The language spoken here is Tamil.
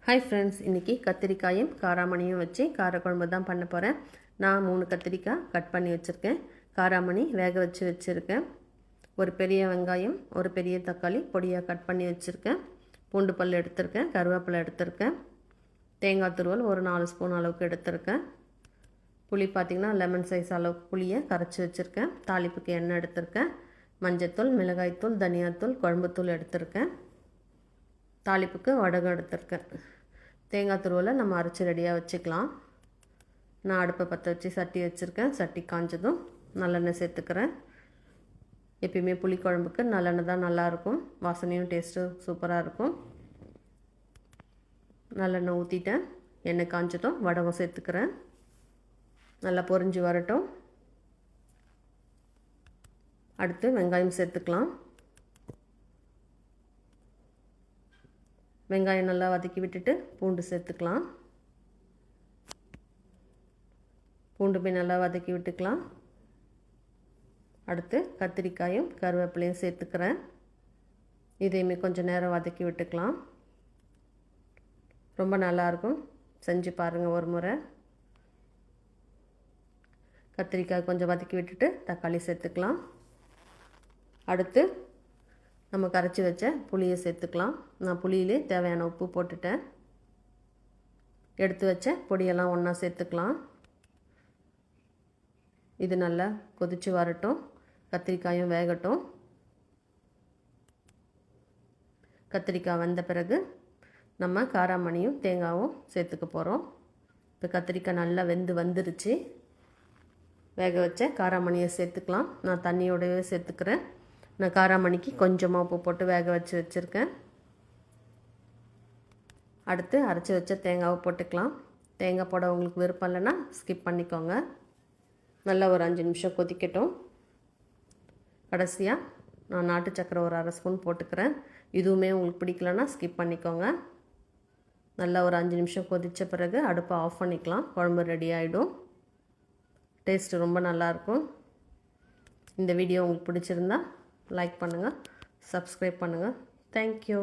ஹாய் ஃப்ரெண்ட்ஸ், இன்றைக்கி கத்திரிக்காயும் காராமணியும் வச்சு காரக்குழம்பு தான் பண்ண போகிறேன். நான் 3 கத்திரிக்காய் கட் பண்ணி வச்சுருக்கேன். காராமணி வேக வச்சு வச்சுருக்கேன். ஒரு பெரிய வெங்காயம், ஒரு பெரிய தக்காளி பொடியாக கட் பண்ணி வச்சுருக்கேன். பூண்டு பல் எடுத்திருக்கேன், கருவேப்பிலை எடுத்திருக்கேன். தேங்காய் துருவல் ஒரு 4 ஸ்பூன் அளவுக்கு எடுத்திருக்கேன். புளி பார்த்திங்கன்னா லெமன் சைஸ் அளவுக்கு புளியை கரைச்சி வச்சுருக்கேன். தாளிப்புக்கு எண்ணெய் எடுத்திருக்கேன். மஞ்சத்தூள், மிளகாய்த்தூள், தனியாத்தூள், குழம்புத்தூள் எடுத்திருக்கேன். தாளிப்புக்கு வடகம் எடுத்திருக்கேன். தேங்காய் துருவலை நம்ம அரைச்சி ரெடியாக வச்சுக்கலாம். நான் அடுப்பை பற்ற வச்சு சட்டி வச்சுருக்கேன். சட்டி காஞ்சதும் நல்லெண்ணெய் சேர்த்துக்கிறேன். எப்பயுமே புளிக்குழம்புக்கு நல்லெண்ணெய் தான் நல்லாயிருக்கும். வாசனையும் டேஸ்ட்டும் சூப்பராக இருக்கும். நல்லெண்ணெய் ஊற்றிட்டேன். எண்ணெய் காஞ்சதும் வடகம் சேர்த்துக்கிறேன். நல்லா பொரிஞ்சு வரட்டும். அடுத்து வெங்காயம் சேர்த்துக்கலாம். வெங்காயம் நல்லா வதக்கி விட்டுட்டு பூண்டு சேர்த்துக்கலாம். பூண்டு போய் நல்லா வதக்கி விட்டுக்கலாம். அடுத்து கத்திரிக்காயும் கருவேப்பிலையும் சேர்த்துக்கிறேன். இதையுமே கொஞ்சம் நேரம் வதக்கி விட்டுக்கலாம். ரொம்ப நல்லாயிருக்கும், செஞ்சு பாருங்கள் ஒரு முறை. கத்திரிக்காய் கொஞ்சம் வதக்கி விட்டுட்டு தக்காளி சேர்த்துக்கலாம். அடுத்து நம்ம கரைச்சி வச்ச புளியை சேர்த்துக்கலாம். நான் புளியிலே தேவையான உப்பு போட்டுட்டேன். எடுத்து வச்ச பொடியெல்லாம் ஒன்றா சேர்த்துக்கலாம். இது நல்லா கொதித்து வரட்டும். கத்திரிக்காயும் வேகட்டும். கத்திரிக்காய் வெந்த பிறகு நம்ம காராமணியும் தேங்காயும் சேர்த்துக்க போகிறோம். இப்போ கத்திரிக்காய் நல்லா வெந்து வந்துருச்சு. வேக வச்ச காராமணியை சேர்த்துக்கலாம். நான் தண்ணியோடவே சேர்த்துக்கிறேன். நான் காராமணிக்கு கொஞ்சமாக உப்பு போட்டு வேக வச்சு வச்சுருக்கேன். அடுத்து அரைச்சி வச்ச தேங்காவை போட்டுக்கலாம். தேங்காய் போட உங்களுக்கு விருப்பம் இல்லைன்னா ஸ்கிப் பண்ணிக்கோங்க. நல்லா ஒரு 5 நிமிஷம் கொதிக்கட்டும். கடைசியாக நான் நாட்டு சக்கரை ஒரு 1/2 ஸ்பூன் போட்டுக்கிறேன். இதுவுமே உங்களுக்கு பிடிக்கலன்னா ஸ்கிப் பண்ணிக்கோங்க. நல்லா ஒரு 5 நிமிஷம் கொதித்த பிறகு அடுப்பை ஆஃப் பண்ணிக்கலாம். குழம்பு ரெடி ஆகிடும். டேஸ்ட்டு ரொம்ப நல்லாயிருக்கும். இந்த வீடியோ உங்களுக்கு பிடிச்சிருந்தா லைக் பண்ணுங்கள், சப்ஸ்கிரைப் பண்ணுங்கள். தேங்க்யூ.